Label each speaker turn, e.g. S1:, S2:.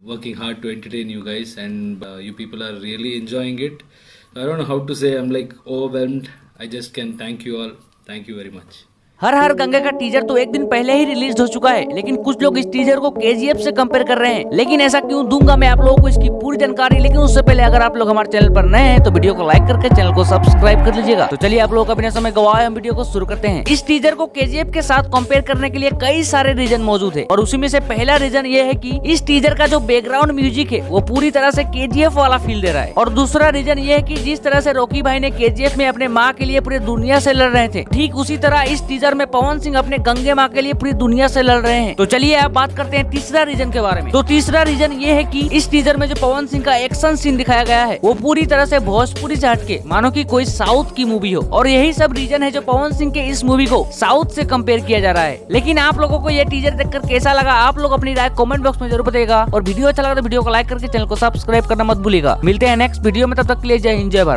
S1: working hard to entertain you guys, and you people are really enjoying it. I don't know how to say. I'm like overwhelmed. I just can thank you all. Thank you very much.
S2: हर हर गंगे का teaser तो एक दिन पहले ही release हो चुका है, लेकिन कुछ लोग इस टीजर को केजीएफ से कंपेयर कर रहे हैं। लेकिन ऐसा क्यों, दूंगा मैं आप लोगों को इसकी पूरी जानकारी। लेकिन उससे पहले अगर आप लोग हमारे चैनल पर नए हैं तो वीडियो को लाइक करके चैनल को सब्सक्राइब कर लीजिएगा। तो चलिए आप लोगों का बिना समय गवाए हम वीडियो को शुरू करते हैं। इस टीजर को केजीएफ के साथ कंपेयर करने के लिए कई सारे रीजन मौजूद है, और उसी में से पहला रीजन ये है कि इस टीजर का जो बैकग्राउंड म्यूजिक है वो पूरी तरह से केजीएफ वाला फील दे रहा है। और दूसरा रीजन ये है कि जिस तरह से रॉकी भाई ने केजीएफ में अपने माँ के लिए पूरी दुनिया से लड़ रहे थे, ठीक उसी तरह इस टीजर में पवन सिंह अपने गंगे माँ के लिए पूरी दुनिया से लड़ रहे हैं। तो चलिए आप बात करते हैं तीसरा रीजन के बारे में। तो तीसरा रीजन ये है कि इस टीजर में जो पवन सिंह का एक्शन सीन दिखाया गया है वो पूरी तरह से भोजपुरी से हटके मानो कि कोई साउथ की मूवी हो, और यही सब रीजन है जो पवन सिंह के इस मूवी को साउथ से कंपेयर किया जा रहा है। लेकिन आप लोगों को ये टीजर देखकर कैसा लगा, आप लोग अपनी राय कमेंट बॉक्स में जरूर बताइएगा। और वीडियो अच्छा लगा तो वीडियो को लाइक करके चैनल को सब्सक्राइब करना मत भूलिएगा। मिलते हैं नेक्स्ट वीडियो में, तब तक के लिए जय हिंद जय भारत।